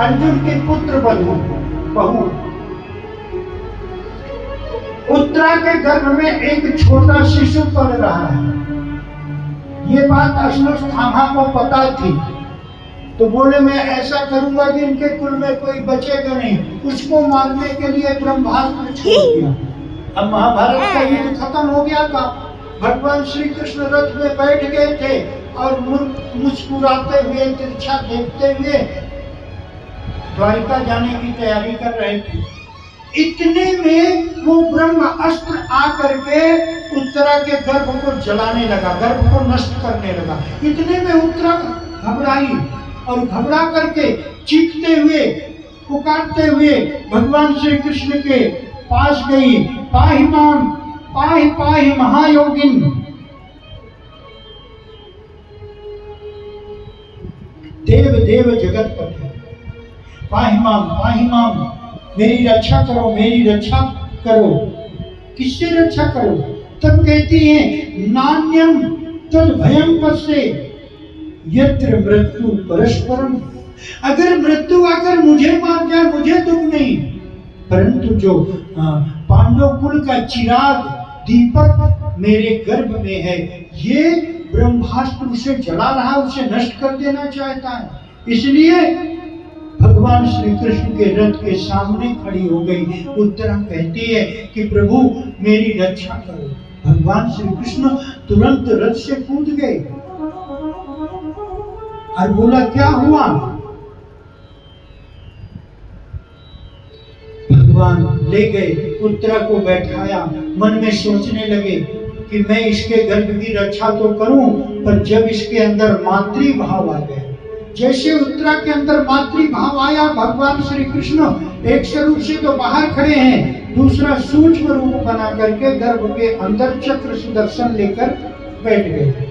अर्जुन के पुत्र बहू उत्तरा के गर्भ में एक छोटा शिशु पल रहा है। ये बात अश्वत्थामा को पता थी, तो बोले मैं ऐसा करूंगा कि इनके कुल में कोई बचेगा नहीं। उसको मारने के लिए ब्रह्मास्त्र छोड़ दिया। अब महाभारत का युद्ध खत्म हो गया था। भगवान श्री कृष्ण रथ में बैठ गए थे और मुस्कुराते हुए तिरछा देखते हुए द्वारिका जाने की तैयारी कर रहे थे। इतने में वो ब्रह्म अस्त्र आकर के उत्तरा के गर्भ को जलाने लगा, गर्भ को नष्ट करने लगा। इतने में उत्तरा घबराई और घबरा करके चीखते हुए पुकारते हुए भगवान श्री कृष्ण के पास गई। पाहि माम पाहि पाहि महायोगिन, देव देव जगतपति, पाहि माम, मेरी रक्षा करो, मेरी रक्षा करो। किससे रक्षा करो? तब कहती है नान्यम तद भयं पश्ये यत्र मृत्यु परस्परम। अगर मृत्यु आकर मुझे मार जाए मुझे दुख नहीं, परंतु जो पांडव कुल का चिराग दीपक मेरे गर्भ में है, ये ब्रह्मास्त्र उसे जला रहा, उसे नष्ट कर देना चाहता है। इसलिए भगवान श्री कृष्ण के रथ के सामने खड़ी हो गई। उत्तरा कहती है कि प्रभु मेरी रक्षा करो। भगवान श्री कृष्ण तुरंत रथ से कूद गए और बोला क्या हुआ? भगवान ले गए, उत्तरा को बैठाया, मन में सोचने लगे कि मैं इसके गर्भ की रक्षा तो करूं, पर जब इसके अंदर मातृ भाव आ गए, जैसे उत्तरा के अंदर मातृ भाव आया, भगवान श्री कृष्ण एक स्वरूप से तो बाहर खड़े हैं, दूसरा सूक्ष्म रूप बना करके गर्भ के अंदर चक्र सुदर्शन लेकर बैठ गए।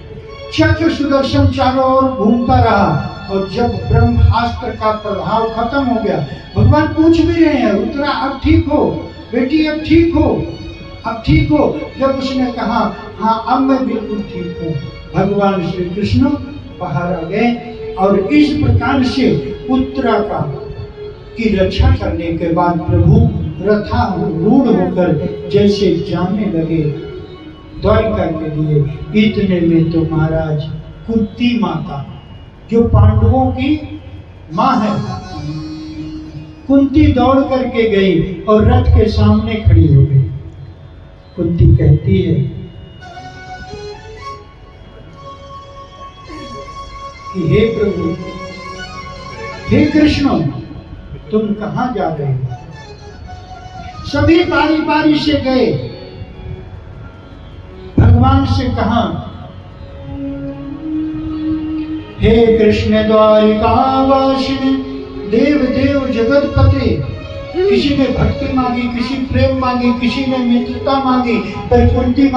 चक्र सुदर्शन चारों ओर घूमता रहा और जब ब्रह्मास्त्र का प्रभाव खत्म हो गया, भगवान पूछ भी रहे हैं उत्तरा अब ठीक हो बेटी, अब ठीक हो, अब ठीक हो। जब उसने कहा हाँ अब मैं बिल्कुल ठीक हूँ, भगवान श्री कृष्ण बाहर आ गए और इस प्रकार से उत्तरा का की रक्षा करने के बाद प्रभु रथारूढ़ होकर जैसे जाने लगे द्वारिका के लिए। इतने में तो महाराज कुंती माता जो पांडवों की माँ है, कुंती दौड़ करके गई और रथ के सामने खड़ी हो गई। कुंती कहती है कि हे प्रभु, हे कृष्ण, तुम कहां जा रहे हो? सभी बारी बारी से गए, भगवान से कहा हे कृष्ण द्वारिकावासिनी, देव देव जगतपते। किसी ने भक्ति मांगी, किसी प्रेम मांगी, किसी ने मित्रता मांगी, पर कुंती